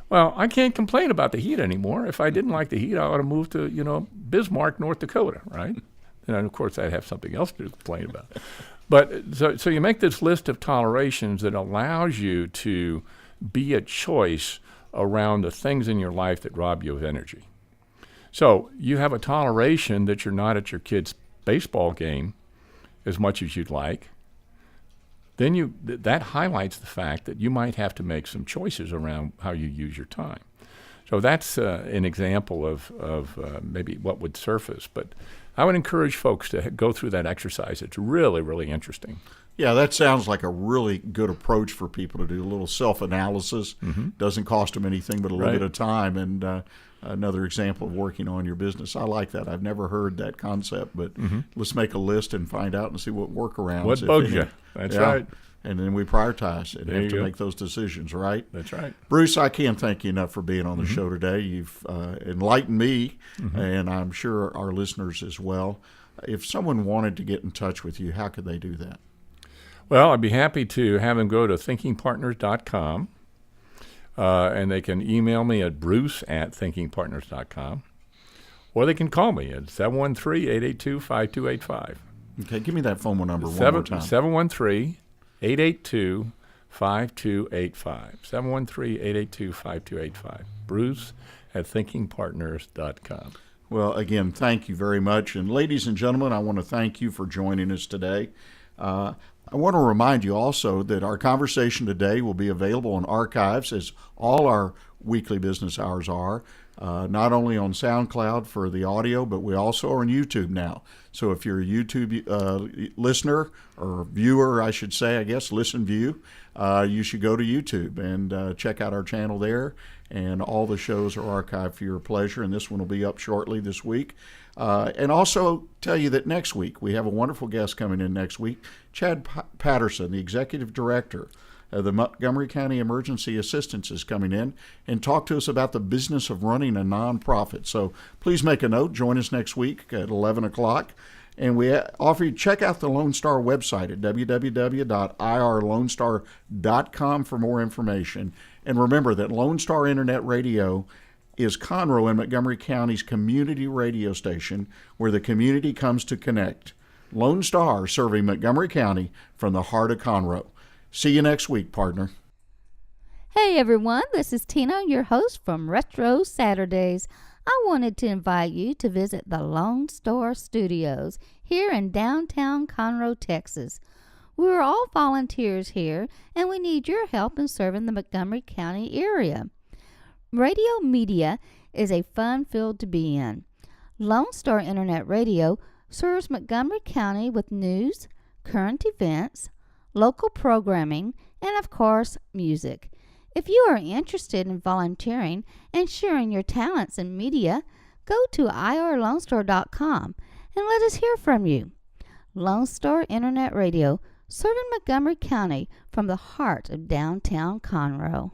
Well, I can't complain about the heat anymore. If I didn't like the heat, I ought to move to, Bismarck, North Dakota, right? And of course, I'd have something else to complain about. But so you make this list of tolerations that allows you to be a choice around the things in your life that rob you of energy. So you have a toleration that you're not at your kid's baseball game as much as you'd like. Then that highlights the fact that you might have to make some choices around how you use your time. So that's an example of maybe what would surface. But I would encourage folks to go through that exercise. It's really, really interesting. Yeah, that sounds like a really good approach for people to do a little self-analysis. Mm-hmm. Doesn't cost them anything but a little Right. bit of time, and another example of working on your business. I like that. I've never heard that concept, but let's make a list and find out and see what workarounds. What if bugs any. you? That's Yeah. right. And then we prioritize and There have you to go. make those decisions, right? That's right. Bruce, I can't thank you enough for being on the show today. You've enlightened me, and I'm sure our listeners as well. If someone wanted to get in touch with you, how could they do that? Well, I'd be happy to have them go to thinkingpartners.com, and they can email me at bruce@thinkingpartners.com, or they can call me at 713-882-5285. Okay, give me that phone number one more time. 713-882-5285. 713-882-5285. bruce@thinkingpartners.com. Well, again, thank you very much. And ladies and gentlemen, I want to thank you for joining us today. I want to remind you also that our conversation today will be available on archives, as all our weekly business hours are, not only on SoundCloud for the audio, but we also are on YouTube now. So if you're a YouTube listener or viewer, I should say, I guess, listen, view, you should go to YouTube and check out our channel there. And all the shows are archived for your pleasure, and this one will be up shortly this week. And also tell you that next week, we have a wonderful guest coming in next week, Chad Patterson, the Executive Director of the Montgomery County Emergency Assistance, is coming in and talk to us about the business of running a nonprofit. So please make a note. Join us next week at 11 o'clock. And we offer you check out the Lone Star website at www.irlonestar.com for more information. And remember that Lone Star Internet Radio is Conroe and Montgomery County's community radio station where the community comes to connect. Lone Star, serving Montgomery County from the heart of Conroe. See you next week, partner. Hey everyone, this is Tina, your host from Retro Saturdays. I wanted to invite you to visit the Lone Star Studios here in downtown Conroe, Texas. We're all volunteers here, and we need your help in serving the Montgomery County area. Radio media is a fun field to be in. Lone Star Internet Radio serves Montgomery County with news, current events, local programming, and of course, music. If you are interested in volunteering and sharing your talents in media, go to irlonestar.com and let us hear from you. Lone Star Internet Radio, serving Montgomery County from the heart of downtown Conroe.